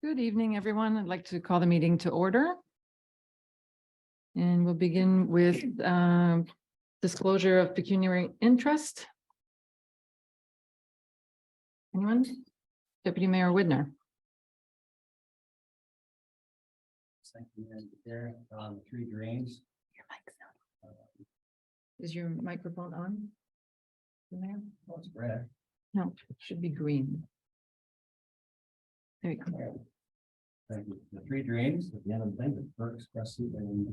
Good evening, everyone. I'd like to call the meeting to order. And we'll begin with disclosure of pecuniary interest. Anyone? Deputy Mayor Widner. There, three drains. Your mic's not on. Is your microphone on? Mayor? Oh, it's red. No, it should be green. There you go. Thank you. The three drains at the end of the thing, the Burke's, Cressy, and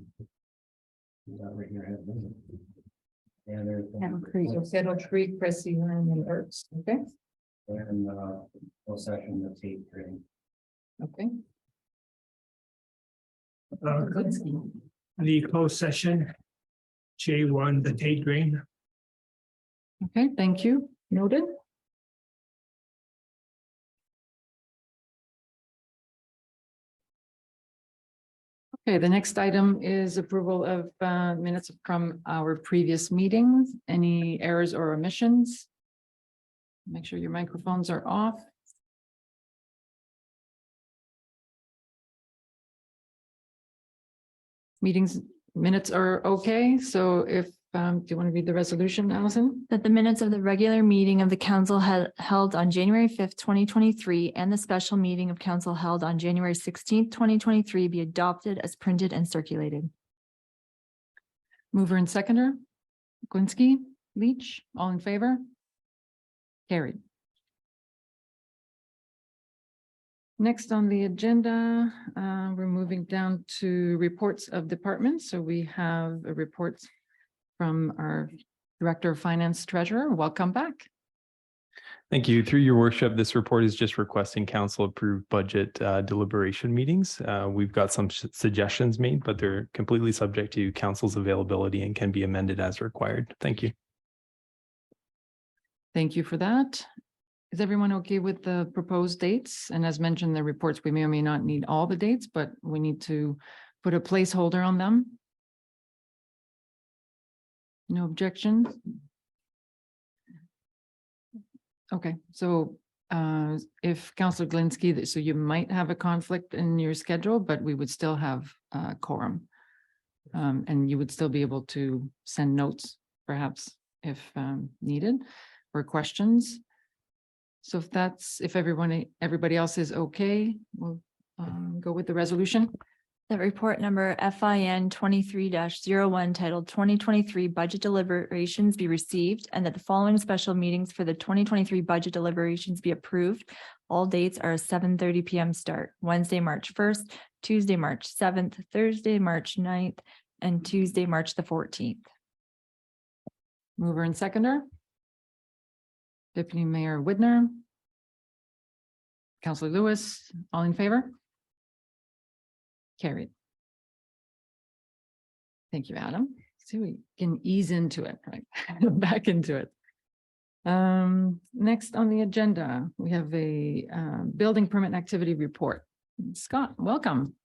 right here, I have them. And there's So Saddle Creek, Cressy, and Ertz. Okay, and full section the Tate drain. okay. The closed session. J1, the Tate drain. Okay, thank you. Noted. Okay, the next item is approval of minutes from our previous meetings. Any errors or omissions? Make sure your microphones are off. Meetings minutes are okay. So if, do you want to read the resolution, Allison? That the minutes of the regular meeting of the council held on January 5th, 2023, and the special meeting of council held on January 16th, 2023 be adopted as printed and circulated. Mover and seconder, Glinski, Leach, all in favor? Carried. Next on the agenda, we're moving down to reports of departments. So we have a report from our Director of Finance Treasurer. Welcome back. Thank you. Through your worship, this report is just requesting council approved budget deliberation meetings. We've got some suggestions made, but they're completely subject to council's availability and can be amended as required. Thank you. Thank you for that. Is everyone okay with the proposed dates? And as mentioned, the reports, we may or may not need all the dates, but we need to put a placeholder on them. No objections? Okay, so if Councillor Glinski, so you might have a conflict in your schedule, but we would still have quorum. And you would still be able to send notes, perhaps, if needed, or questions. So if everybody else is okay, we'll go with the resolution. That report number FIN 23-01 titled 2023 Budget Deliberations be received, and that the following special meetings for the 2023 budget deliberations be approved. All dates are a 7:30 p.m. start: Wednesday, March 1st, Tuesday, March 7th, Thursday, March 9th, and Tuesday, March the 14th. Mover and seconder. Deputy Mayor Widner. Councillor Lewis, all in favor? Carried. Thank you, Adam. See, we can ease into it, right? Back into it. Next on the agenda, we have a building permit activity report. Scott, welcome.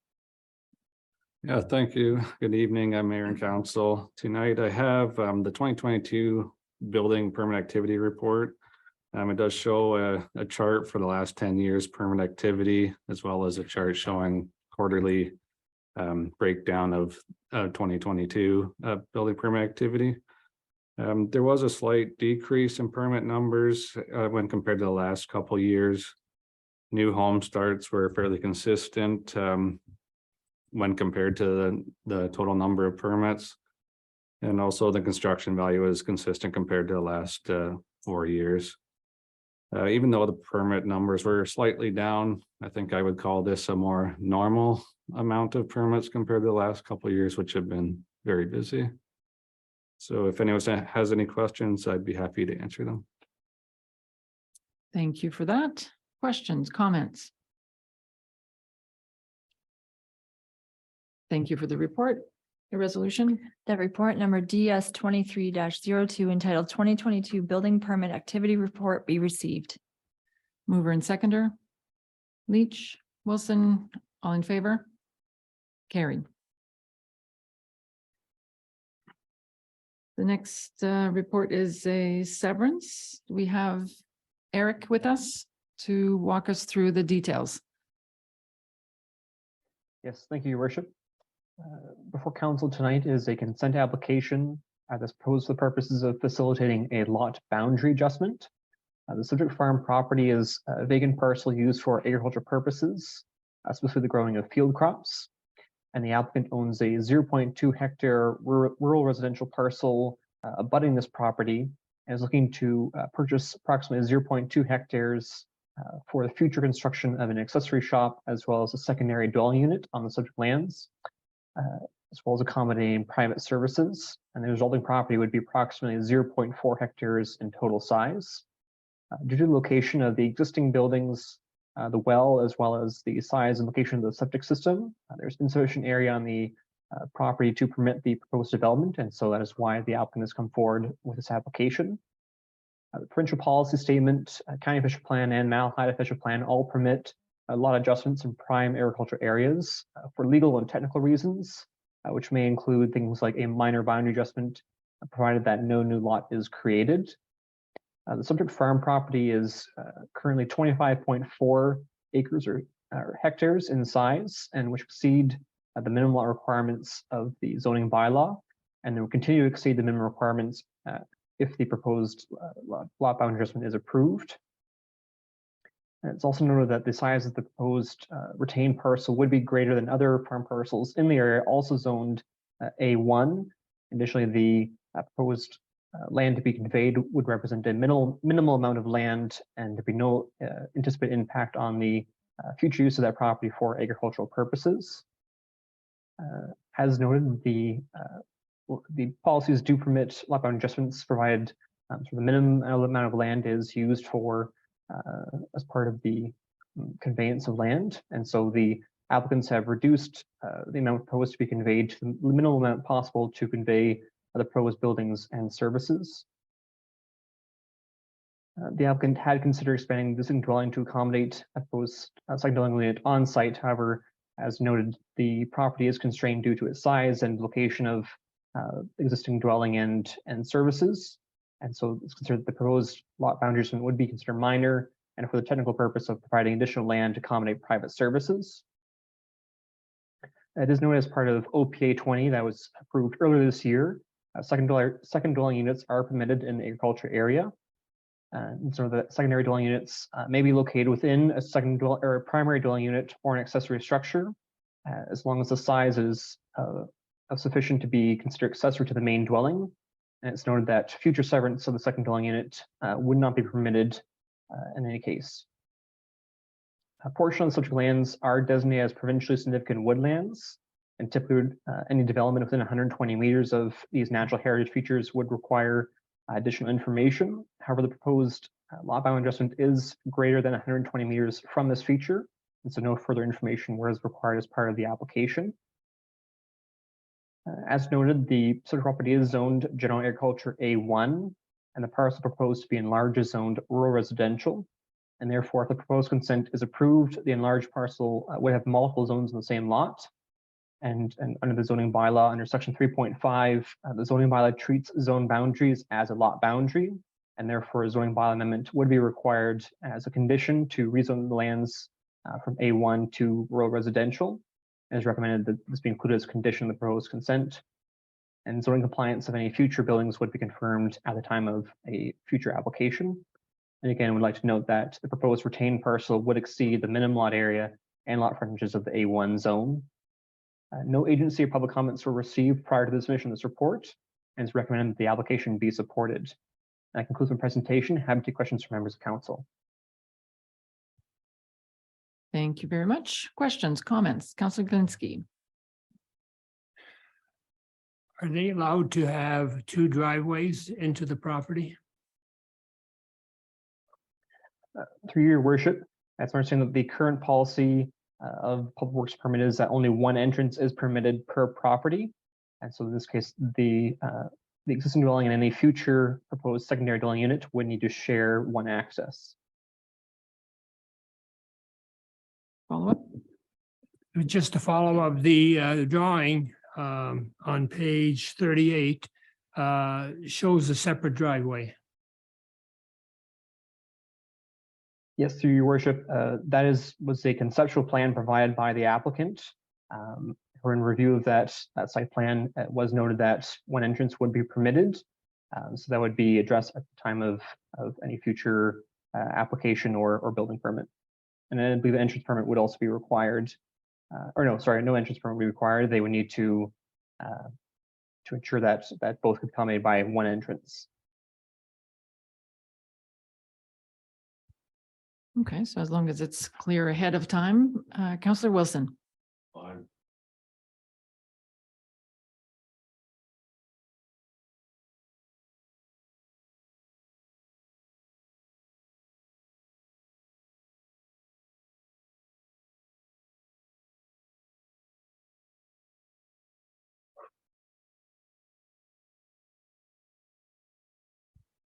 Yeah, thank you. Good evening. I'm Mayor and Council. Tonight I have the 2022 building permit activity report. It does show a chart for the last 10 years permit activity, as well as a chart showing quarterly breakdown of 2022 building permit activity. There was a slight decrease in permit numbers when compared to the last couple of years. New home starts were fairly consistent when compared to the total number of permits. And also the construction value is consistent compared to the last 4 years. Even though the permit numbers were slightly down, I think I would call this a more normal amount of permits compared to the last couple of years, which have been very busy. So if anyone has any questions, I'd be happy to answer them. Thank you for that. Questions, comments? Thank you for the report. The resolution. That report number DS 23-02 entitled 2022 Building Permit Activity Report be received. Mover and seconder. Leach, Wilson, all in favor? Carried. The next report is a severance. We have Eric with us to walk us through the details. Yes, thank you, Your Worship. Before council tonight is a consent application that's proposed for the purposes of facilitating a lot boundary adjustment. The subject farm property is a vacant parcel used for agricultural purposes, specifically the growing of field crops. And the applicant owns a 0.2 hectare rural residential parcel abutting this property and is looking to purchase approximately 0.2 hectares for the future construction of an accessory shop as well as a secondary dwelling unit on the subject lands, as well as accommodating private services. And the resulting property would be approximately 0.4 hectares in total size. Due to the location of the existing buildings, the well, as well as the size and location of the septic system, there's insufficient area on the property to permit the proposed development. And so that is why the applicant has come forward with this application. The provincial policy statement, county official plan, and Malahide official plan all permit a lot of adjustments in prime agriculture areas for legal and technical reasons, which may include things like a minor boundary adjustment, provided that no new lot is created. The subject farm property is currently 25.4 acres or hectares in size, and which exceed the minimum lot requirements of the zoning bylaw, and they will continue to exceed the minimum requirements if the proposed lot boundary adjustment is approved. And it's also noted that the size of the proposed retained parcel would be greater than other farm parcels in the area, also zoned A1. Additionally, the proposed land to be conveyed would represent a minimal amount of land, and there'd be no anticipated impact on the future use of that property for agricultural purposes. As noted, the policies do permit lot boundary adjustments provided the minimum amount of land is used for as part of the conveyance of land. And so the applicants have reduced the amount proposed to be conveyed to the minimal amount possible to convey the proposed buildings and services. The applicant had considered expanding the existing dwelling to accommodate a proposed second dwelling unit on site. However, as noted, the property is constrained due to its size and location of existing dwelling and services. And so it's considered the proposed lot boundary adjustment would be considered minor and for the technical purpose of providing additional land to accommodate private services. It is known as part of OPA 20 that was approved earlier this year. Second dwelling units are permitted in the agriculture area. And so the secondary dwelling units may be located within a primary dwelling unit or an accessory structure, as long as the size is sufficient to be considered accessory to the main dwelling. And it's noted that future severance of the second dwelling unit would not be permitted in any case. A portion of the subject lands are designated as provincially significant woodlands, and typically any development within 120 meters of these natural heritage features would require additional information. However, the proposed lot boundary adjustment is greater than 120 meters from this feature, and so no further information was required as part of the application. As noted, the subject property is zoned general agriculture A1, and the parcel proposed to be enlarged is zoned rural residential. And therefore, if the proposed consent is approved, the enlarged parcel would have multiple zones in the same lot. And under the zoning bylaw, under section 3.5, the zoning bylaw treats zone boundaries as a lot boundary, and therefore a zoning bylaw amendment would be required as a condition to rezone the lands from A1 to rural residential. It is recommended that this be included as a condition of the proposed consent. And zoning compliance of any future buildings would be confirmed at the time of a future application. And again, we'd like to note that the proposed retained parcel would exceed the minimum lot area and lot frontages of the A1 zone. No agency or public comments were received prior to the submission of this report, and it's recommended that the application be supported. That concludes my presentation. Happy to take questions from members of council. Thank you very much. Questions, comments? Councillor Glinski. Are they allowed to have two driveways into the property? Through your worship, that's my understanding that the current policy of public works permit is that only one entrance is permitted per property. And so in this case, the existing dwelling and any future proposed secondary dwelling unit would need to share one access. Follow up? Just to follow up, the drawing on page 38 shows a separate driveway. Yes, through your worship, that was a conceptual plan provided by the applicant. For in review of that site plan, it was noted that one entrance would be permitted. So that would be addressed at the time of any future application or building permit. And then I believe the entrance permit would also be required. Or no, sorry, no entrance permit would be required. They would need to ensure that both could be accommodated by one entrance. Okay, so as long as it's clear ahead of time, Councillor Wilson. Fine.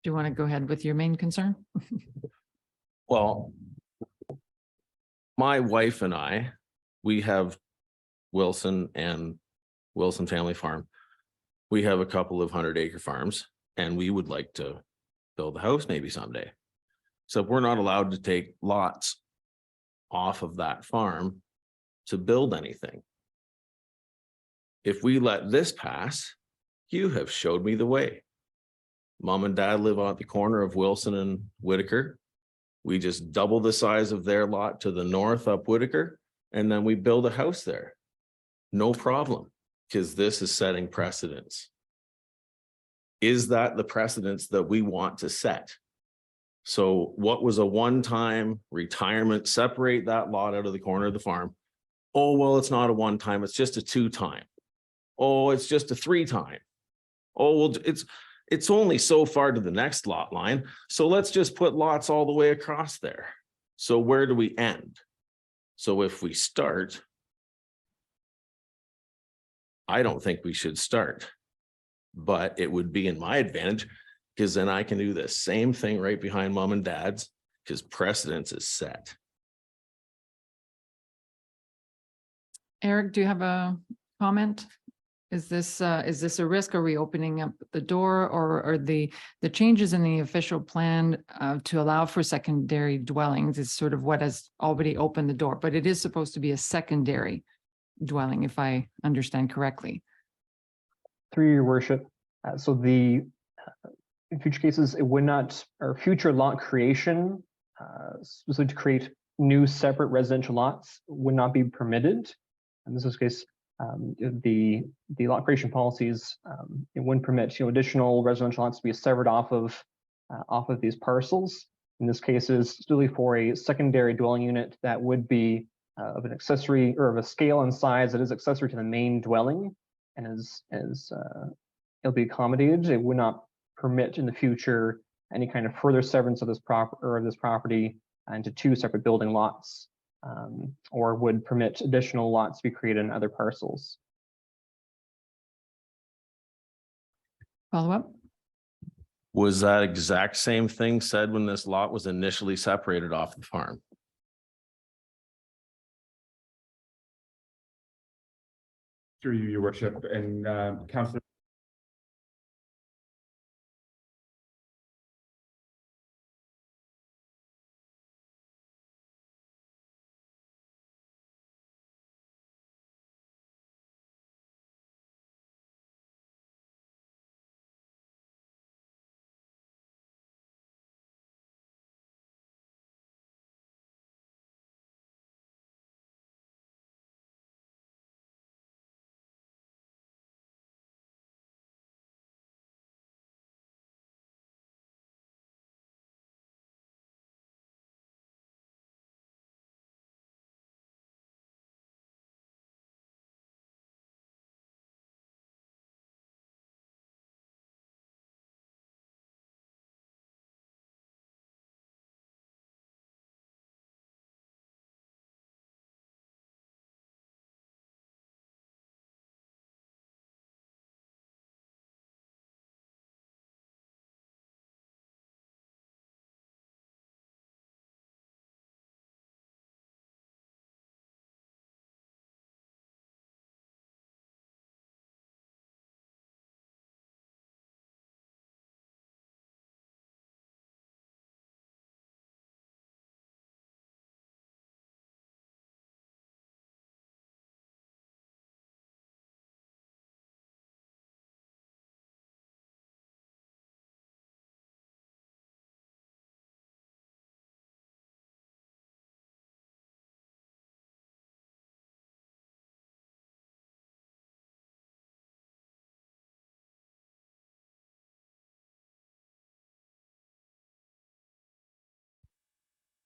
Do you want to go ahead with your main concern? Well, my wife and I, we have Wilson and Wilson Family Farm. We have a couple of 100-acre farms and we would like to build a house maybe someday. So we're not allowed to take lots off of that farm to build anything. If we let this pass, you have showed me the way. Mom and dad live on the corner of Wilson and Whitaker. We just double the size of their lot to the north up Whitaker, and then we build a house there. No problem, because this is setting precedents. Is that the precedents that we want to set? So what was a one-time retirement, separate that lot out of the corner of the farm? Oh, well, it's not a one-time, it's just a two-time. Oh, it's just a three-time. Oh, well, it's only so far to the next lot line. So let's just put lots all the way across there. So where do we end? So if we start, I don't think we should start, but it would be in my advantage because then I can do the same thing right behind mom and dad's because precedence is set. Eric, do you have a comment? Is this a risk? Are we opening up the door, or are the changes in the official plan to allow for secondary dwellings is sort of what has already opened the door, but it is supposed to be a secondary dwelling, if I understand correctly. Through your worship, so in future cases, it would not, or future lot creation, specifically to create new separate residential lots would not be permitted. In this case, the lot creation policies, it wouldn't permit additional residential lots to be severed off of these parcels. In this case, is solely for a secondary dwelling unit that would be of an accessory or of a scale and size that is accessory to the main dwelling, and as it'll be accommodated. It would not permit in the future any kind of further severance of this property into two separate building lots. Or would permit additional lots to be created in other parcels. Follow up? Was that exact same thing said when this lot was initially separated off the farm? Through you, your worship, and Councillor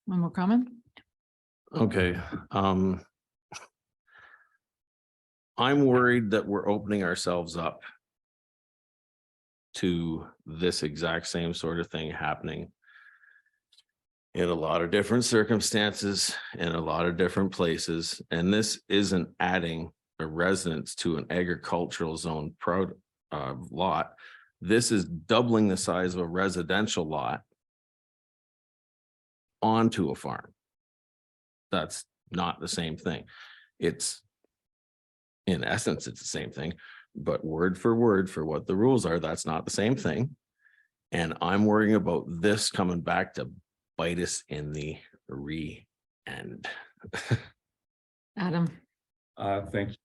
One more comment? Okay, I'm worried that we're opening ourselves up to this exact same sort of thing happening in a lot of different circumstances, in a lot of different places, and this isn't adding a residence to an agricultural zone lot. This is doubling the size of a residential lot onto a farm. That's not the same thing. It's, in essence, it's the same thing, but word for what the rules are, that's not the same thing. And I'm worrying about this coming back to bite us in the rear end. Adam? Thank you.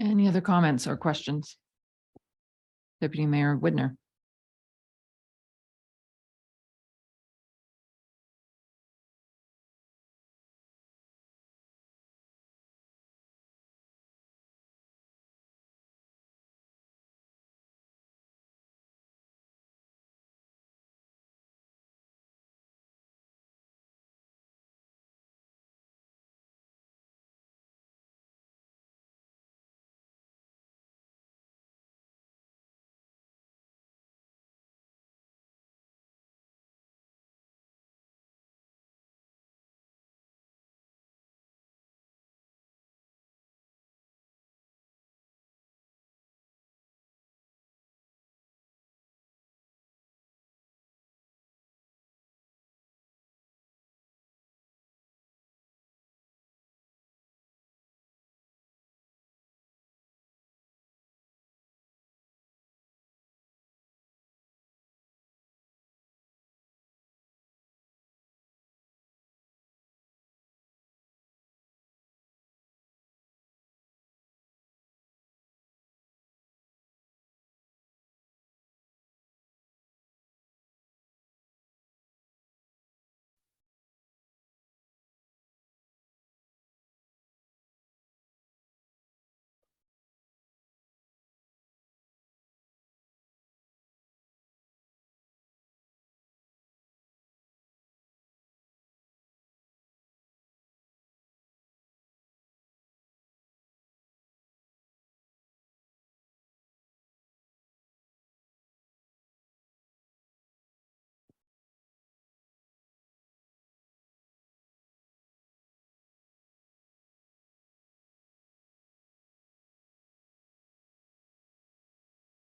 Any other comments or questions? Deputy Mayor Whitner?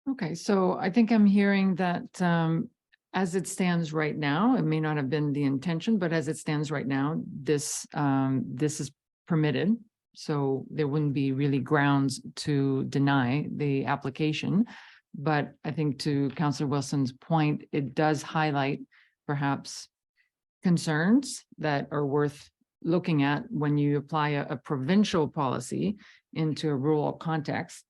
Okay, so I think I'm hearing that as it stands right now, it may not have been the intention, but as it stands right now, this is permitted. So there wouldn't be really grounds to deny the application. But I think to Councillor Wilson's point, it does highlight perhaps concerns that are worth looking at when you apply a provincial policy into a rural context.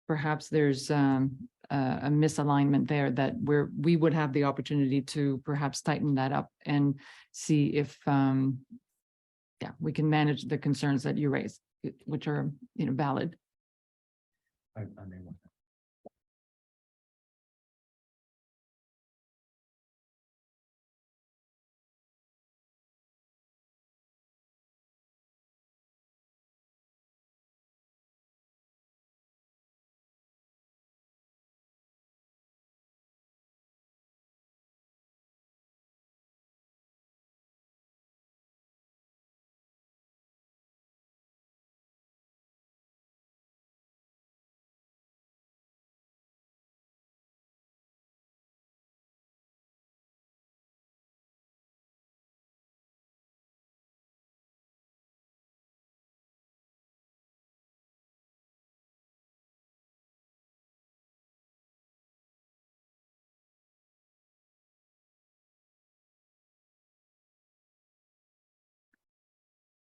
Perhaps there's a misalignment there that we would have the opportunity to perhaps tighten that up and see if we can manage the concerns that you raised, which are, valid. I may want.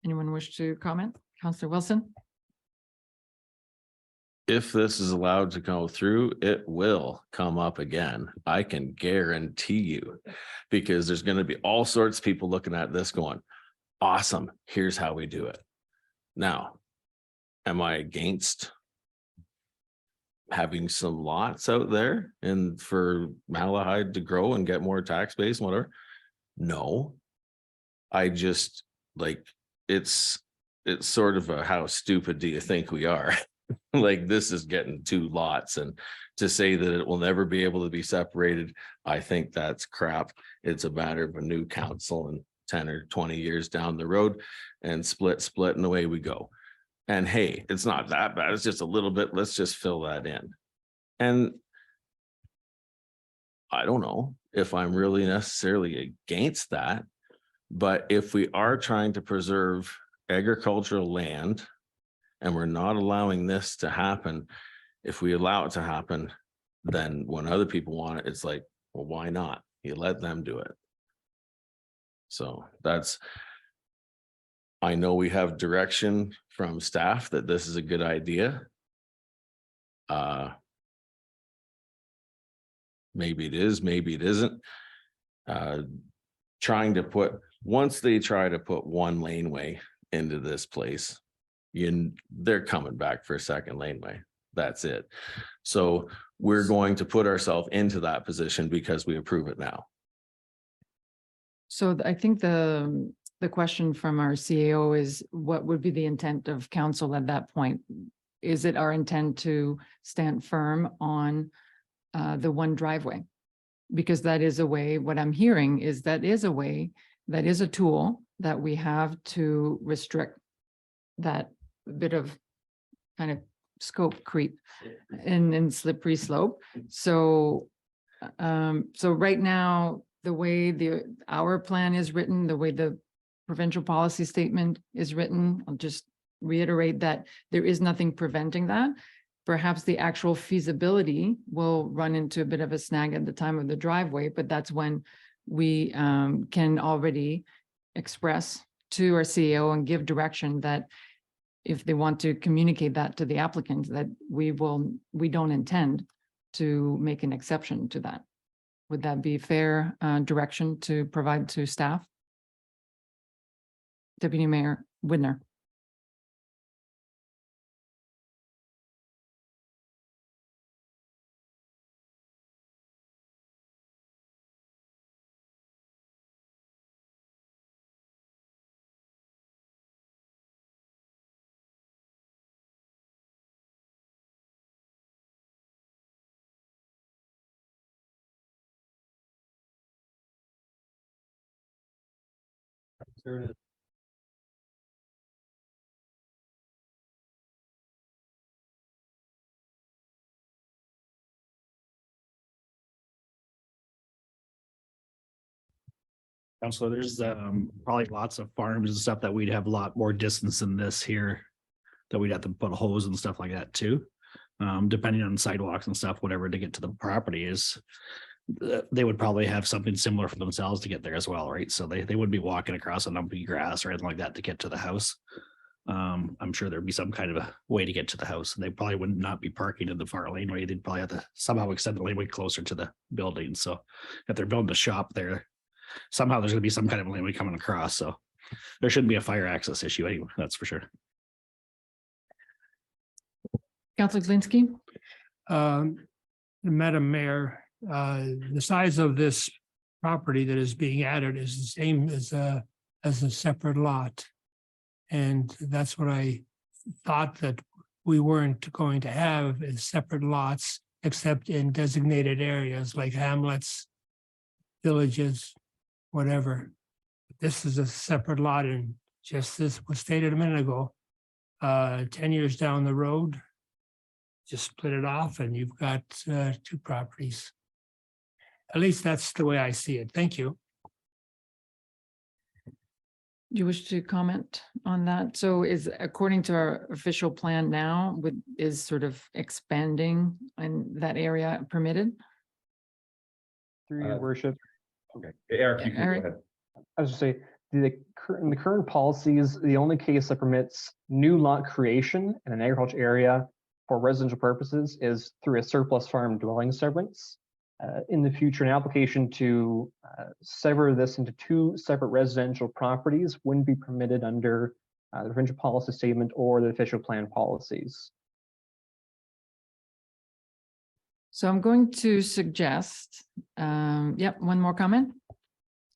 Anyone wish to comment? Counselor Wilson? If this is allowed to go through, it will come up again. I can guarantee you. Because there's going to be all sorts of people looking at this going, awesome, here's how we do it. Now, am I against having some lots out there and for Malahide to grow and get more tax base and whatever? No. I just like, it's sort of a, how stupid do you think we are? Like, this is getting 2 lots, and to say that it will never be able to be separated, I think that's crap. It's a matter of a new council and 10 or 20 years down the road and split and away we go. And hey, it's not that bad. It's just a little bit. Let's just fill that in. And I don't know if I'm really necessarily against that, but if we are trying to preserve agricultural land and we're not allowing this to happen, if we allow it to happen, then when other people want it, it's like, well, why not? You let them do it. So that's, I know we have direction from staff that this is a good idea. Maybe it is, maybe it isn't. Trying to put, once they try to put 1 laneway into this place, they're coming back for a 2nd laneway. That's it. So we're going to put ourselves into that position because we approve it now. So I think the question from our CAO is, what would be the intent of council at that point? Is it our intent to stand firm on the 1 driveway? Because that is a way, what I'm hearing is that is a way, that is a tool that we have to restrict that bit of kind of scope creep and slippery slope. So right now, the way our plan is written, the way the provincial policy statement is written, I'll just reiterate that there is nothing preventing that. Perhaps the actual feasibility will run into a bit of a snag at the time of the driveway, but that's when we can already express to our CEO and give direction that if they want to communicate that to the applicant, that we don't intend to make an exception to that. Would that be fair direction to provide to staff? Deputy Mayor Widner. Counselor, there's probably lots of farms and stuff that we'd have a lot more distance than this here. That we'd have to put a hose and stuff like that too. Depending on sidewalks and stuff, whatever to get to the property is. They would probably have something similar for themselves to get there as well, right? So they wouldn't be walking across a lumpy grass or anything like that to get to the house. I'm sure there'd be some kind of a way to get to the house. They probably would not be parking in the far laneway. They'd probably have to somehow extend the laneway closer to the building. So if they're building a shop there, somehow there's gonna be some kind of laneway coming across. So there shouldn't be a fire access issue anyway, that's for sure. Counselor Glinski? Madam Mayor, the size of this property that is being added is the same as a separate lot. And that's what I thought, that we weren't going to have is separate lots, except in designated areas like hamlets, villages, whatever. This is a separate lot, and just as was stated a minute ago, 10 years down the road, just split it off and you've got two properties. At least that's the way I see it. Thank you. Do you wish to comment on that? So is, according to our official plan now, is sort of expanding in that area permitted? Through your worship, Okay, Eric, you can go Eric. ahead. I was just say, in the current policies, the only case that permits new lot creation in an agriculture area for residential purposes is through a surplus farm dwelling severance. In the future, an application to sever this into two separate residential properties wouldn't be permitted under the provincial policy statement or the official plan policies. So I'm going to suggest, yep, one more comment.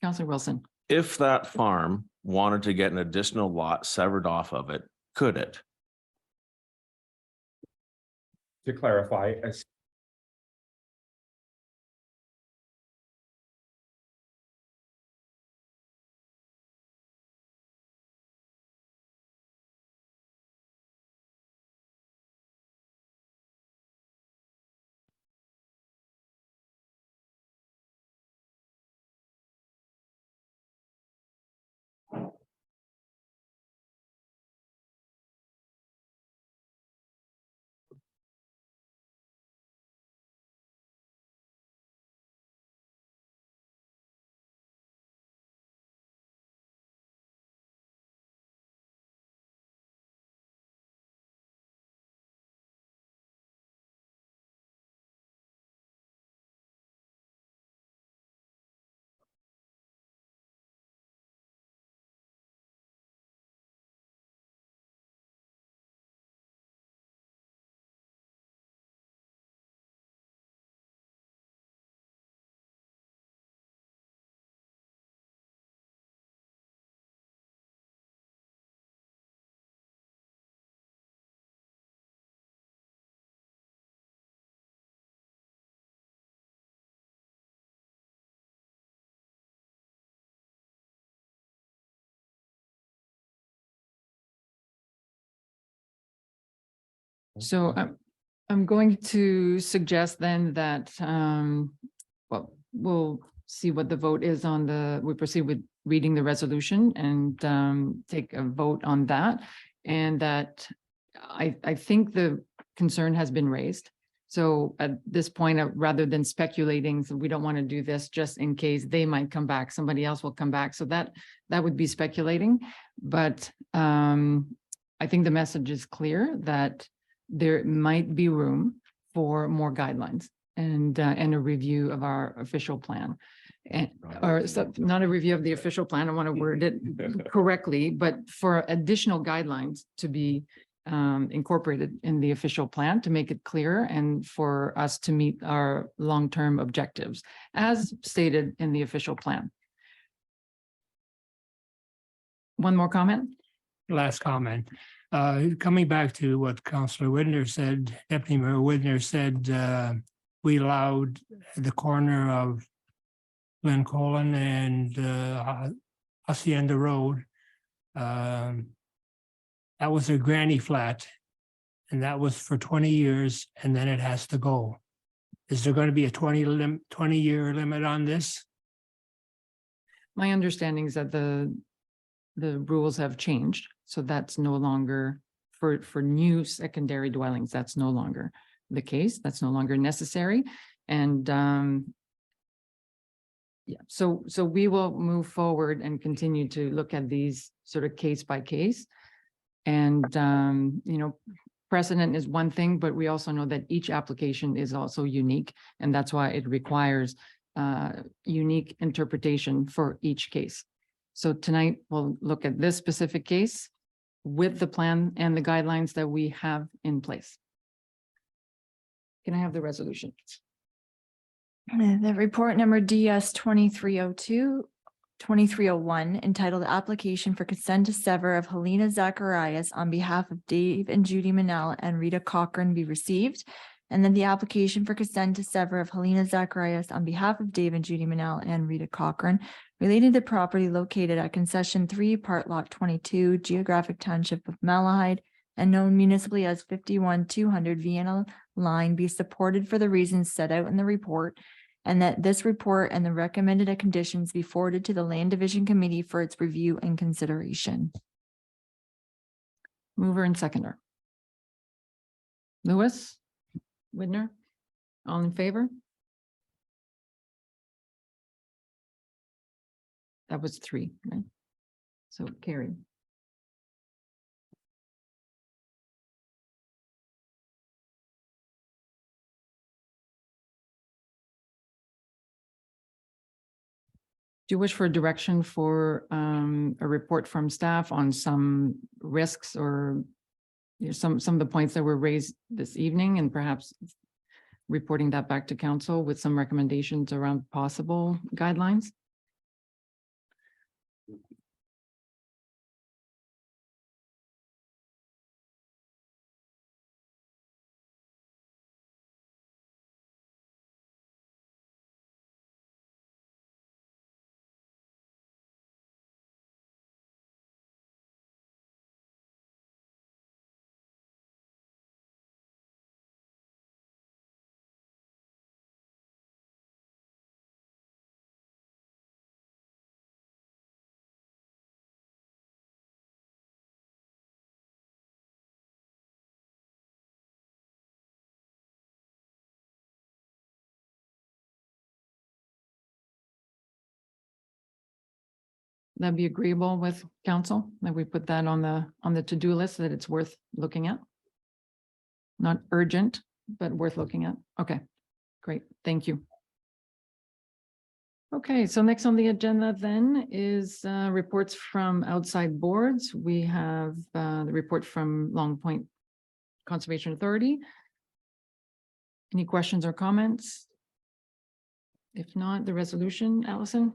Counselor Wilson. If that farm wanted to get an additional lot severed off of it, could it? To clarify, as So I'm going to suggest then that, well, we'll see what the vote is on we proceed with reading the resolution and take a vote on that. And that I think the concern has been raised. So at this point, rather than speculating, so we don't want to do this just in case they might come back, somebody else will come back. So that would be speculating. But I think the message is clear that there might be room for more guidelines and a review of our official plan. Not a review of the official plan, I want to word it correctly, but for additional guidelines to be incorporated in the official plan to make it clear and for us to meet our long-term objectives as stated in the official plan. One more comment? Last comment. Coming back to what Councillor Widner said, Deputy Mayor Widner said, we allowed the corner of Glen Colin and Hacienda Road. That was a granny flat, and that was for 20 years, and then it has to go. Is there going to be a 20-year limit on this? My understanding is that the rules have changed, so that's no longer for new secondary dwellings, that's no longer the case, that's no longer necessary. And yeah, so we will move forward and continue to look at these sort of case by case. And you know, precedent is one thing, but we also know that each application is also unique, and that's why it requires unique interpretation for each case. So tonight we'll look at this specific case with the plan and the guidelines that we have in place. Can I have the resolution? The report number DS 2301 entitled Application for Consent to Sever of Helena Zacharias on behalf of Dave and Judy Manel and Rita Cochran be received. And then the application for consent to sever of Helena Zacharias on behalf of Dave and Judy Manel and Rita Cochran relating to property located at concession 3, part lot 22, geographic township of Malahide, and known municipally as 51-200 Vienna line be supported for the reasons set out in the report, and that this report and the recommended conditions be forwarded to the Land Division Committee for its review and consideration. Mover and seconder. Lewis, Widner, all in favor? That was 3, right? So carried. Do you wish for direction for a report from staff on some risks or some of the points that were raised this evening, and perhaps reporting that back to council with some recommendations around possible guidelines? That'd be agreeable with council, that we put that on the to-do list, that it's worth looking at? Not urgent, but worth looking at. Okay, great, thank you. Okay, so next on the agenda then is reports from outside boards. We have the report from Long Point Conservation Authority. Any questions or comments? If not, the resolution, Allison?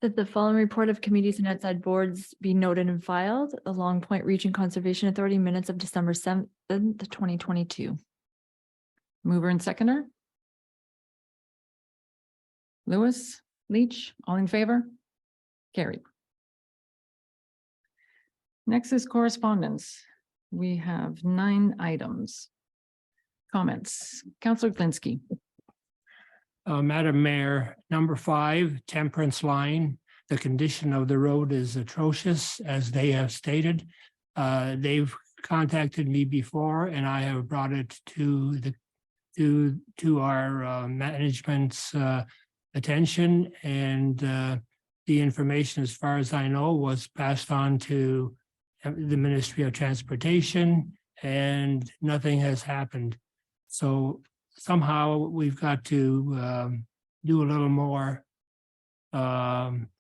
That the following report of committees and outside boards be noted and filed. The Long Point Region Conservation Authority minutes of December 7th, 2022. Mover and seconder? Lewis, Leach, all in favor? Carried. Next is correspondence. We have 9 items. Comments. Councillor Glinski. Madam Mayor, number 5, Temperance Line. The condition of the road is atrocious, as they have stated. They've contacted me before, and I have brought it to our management's attention, and the information, as far as I know, was passed on to the Ministry of Transportation, and nothing has happened. So somehow we've got to do a little more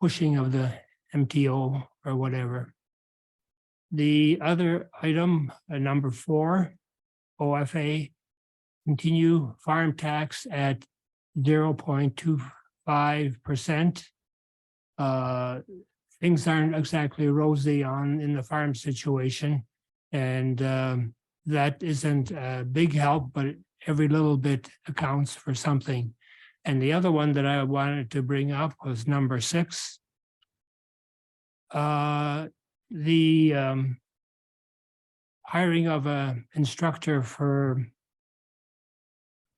pushing of the MTO or whatever. The other item, number 4, OFA, continue farm tax at 0.25%. Things aren't exactly rosy in the farm situation, and that isn't a big help, but every little bit accounts for something. And the other one that I wanted to bring up was number 6. The hiring of an instructor for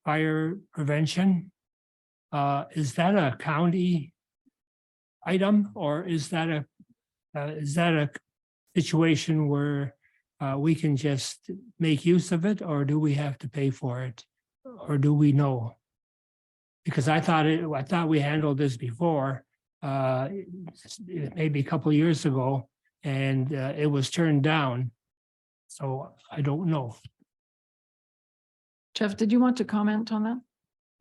fire prevention. Is that a county item, or is that a situation where we can just make use of it, or do we have to pay for it, or do we know? Because I thought we handled this before, maybe a couple of years ago, and it was turned down. So I don't know. Jeff, did you want to comment on that?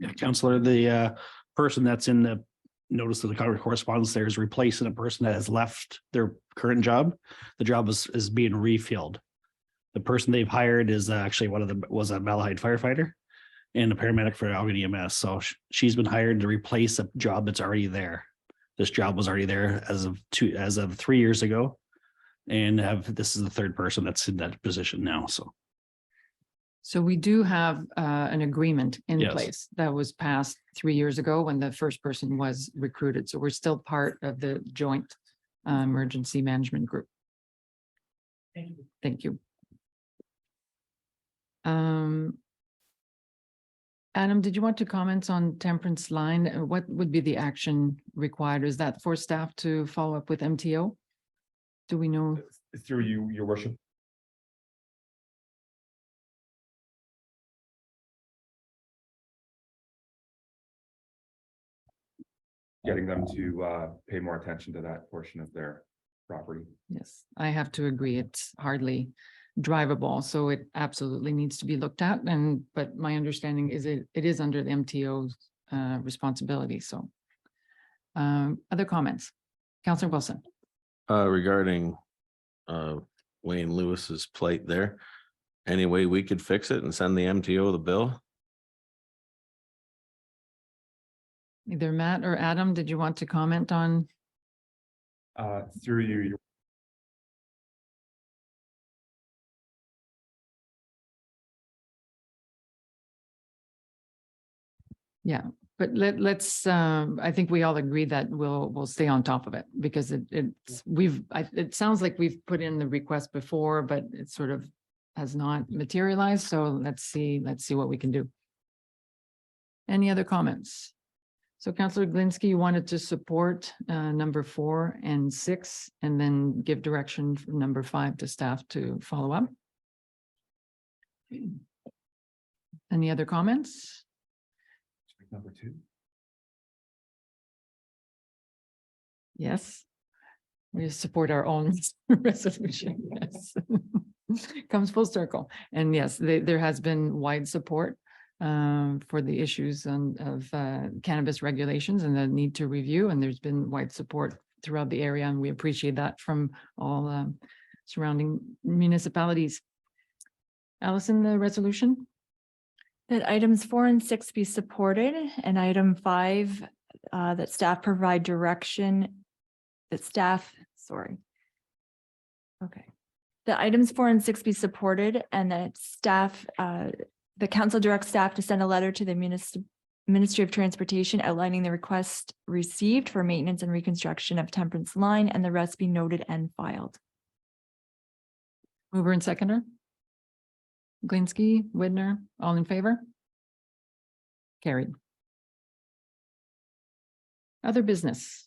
Yeah, Counselor, the person that's in the notice of the correspondence there is replacing a person that has left their current job. The job is being refilled. The person they've hired is actually was a Malahide firefighter. and a paramedic for Algon EMS. So she's been hired to replace a job that's already there. This job was already there as of 3 years ago. And this is the third person that's in that position now. So So we do have an agreement in Yes. place that was passed 3 years ago when the first person was recruited. So we're still part of the joint emergency management group. Thank you. Adam, did you want to comment on Temperance Line? What would be the action required? Is that for staff to follow up with MTO? Do we know? Through you, your worship. Getting them to pay more attention to that portion of their property. Yes, I have to agree. It's hardly drivable, so it absolutely needs to be looked at. But my understanding is it is under the MTO's responsibility. So other comments? Councillor Wilson. Regarding Wayne Lewis's plight there, any way we could fix it and send the MTO the bill? Either Matt or Adam, did you want to comment on? Through you, your Yeah, but let's, I think we all agree that we'll stay on top of it because it sounds like we've put in the request before, but it sort of has not materialized. So let's see what we can do. Any other comments? So Councillor Glinsky, you wanted to support number 4 and 6 and then give direction for number 5 to staff to follow up. Any other comments? number 2. Yes. We support our own resolution. Yes. Comes full circle. And yes, there has been wide support for the issues of cannabis regulations and the need to review. And there's been wide support throughout the area. And we appreciate that from all surrounding municipalities. Allison, the resolution? That items 4 and 6 be supported, and item 5, that staff provide direction, Okay. The items 4 and 6 be supported and that staff, the council directs staff to send a letter to the Ministry of Transportation outlining the request received for maintenance and reconstruction of Temperance Line, and the rest be noted and filed. Mover and seconder? Glinsky, Widner, all in favor? Carried. Other business.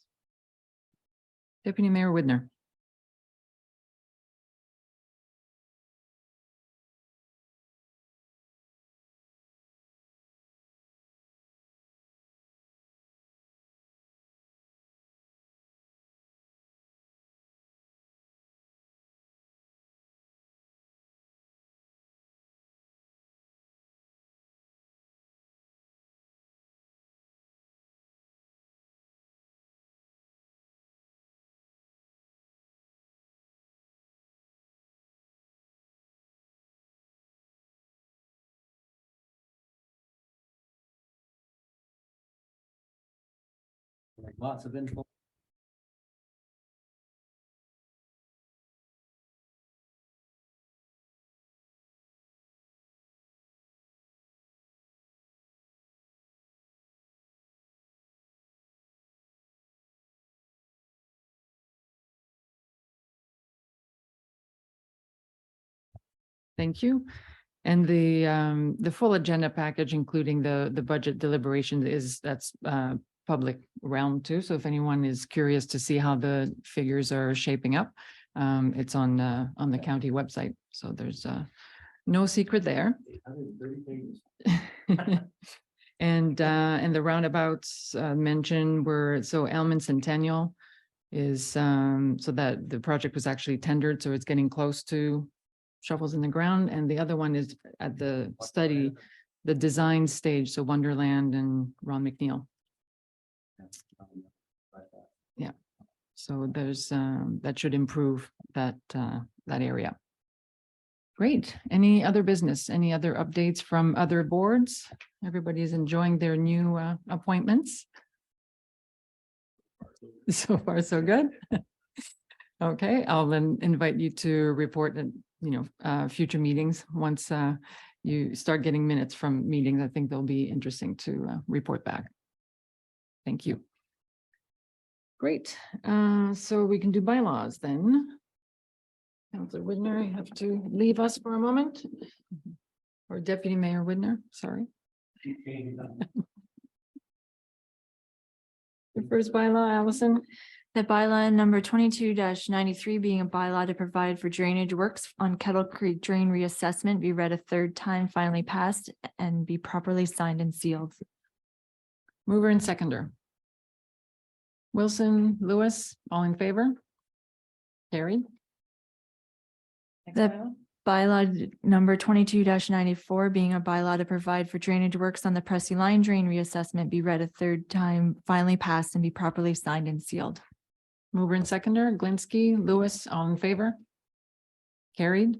Deputy Mayor Widner. Like lots of info. Thank you. And the full agenda package, including the budget deliberation that's public realm too. So if anyone is curious to see how the figures are shaping up, it's on the county website. So there's no secret there. 830 pages. And the roundabouts mentioned were, so Elman Centennial is, so that the project was actually tendered, so it's getting close to shovels in the ground. And the other one is at the study, the design stage, so Wonderland and Ron McNeil. Yeah, so there's, that should improve that area. Great. Any other business? Any other updates from other boards? Everybody's enjoying their new appointments. So far, so good. Okay, I'll then invite you to report at, future meetings. Once you start getting minutes from meetings, I think they'll be interesting to report back. Thank you. Great. So we can do bylaws then. Councilor Widner, you have to leave us for a moment. Or Deputy Mayor Widner, sorry. The first bylaw, Allison. That bylaw number 22-93 being a bylaw to provide for drainage works on Kettle Creek Drain reassessment be read a third time, finally passed, and be properly signed and sealed. Mover and seconder. Wilson, Lewis, all in favor? Carried. Next The bylaw. bylaw number 22-94 being a bylaw to provide for drainage works on the Pressy Line Drain reassessment be read a third time, finally passed, and be properly signed and sealed. Mover and seconder, Glinsky, Lewis, all in favor? Carried.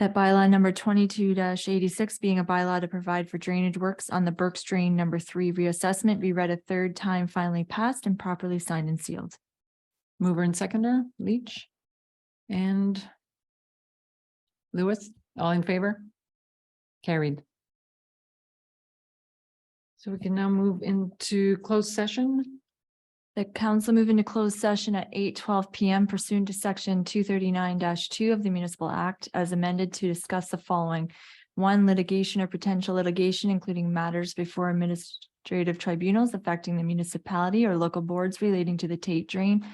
That bylaw number 22-86 being a bylaw to provide for drainage works on the Burke's Drain number 3 reassessment be read a third time, finally passed, and properly signed and sealed. Mover and seconder, Leach. And Lewis, all in favor? Carried. So we can now move into closed session. The council move into closed session at 8:12 PM pursuant to section 239-2 of the Municipal Act as amended to discuss the following. 1, litigation or potential litigation, including matters before administrative tribunals affecting the municipality or local boards relating to the Tate Drain,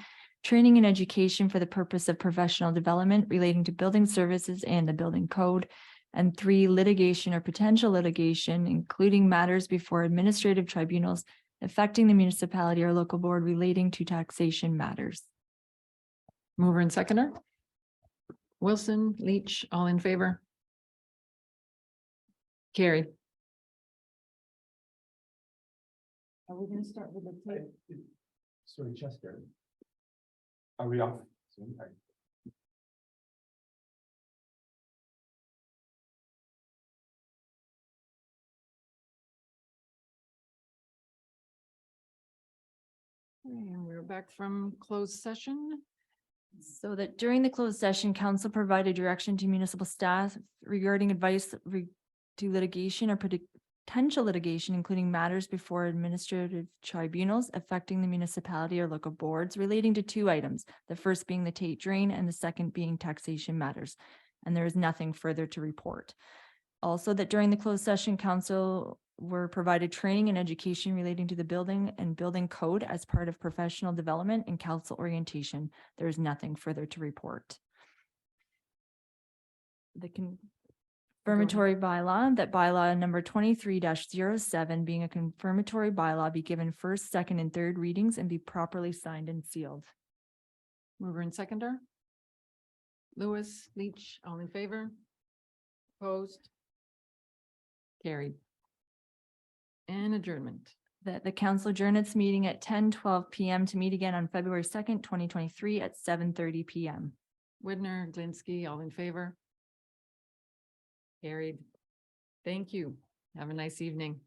training and education for the purpose of professional development relating to building services and the building code. And 3, litigation or potential litigation, including matters before administrative tribunals affecting the municipality or local board relating to taxation matters. Mover and seconder. Wilson, Leach, all in favor? Carried. Are we gonna start with the? Sorry, Chester. Are we off? And we're back from closed session. So that during the closed session, council provided direction to municipal staff regarding advice to litigation or potential litigation, including matters before administrative tribunals affecting the municipality or local boards relating to 2 items. The first being the Tate Drain and the second being taxation matters. And there is nothing further to report. Also, that during the closed session, council were provided training and education relating to the building and building code as part of professional development and council orientation. There is nothing further to report. The confirmatory bylaw, that bylaw number 23-07 being a confirmatory bylaw be given first, second, and third readings and be properly signed and sealed. Mover and seconder. Lewis, Leach, all in favor? Opposed? Carried. And adjournment. That the council adjourn its meeting at 10:12 PM to meet again on February 2nd, 2023 at 7:30 PM. Widner, Glinsky, all in favor? Carried. Thank you. Have a nice evening.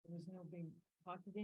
There's no big hockey game.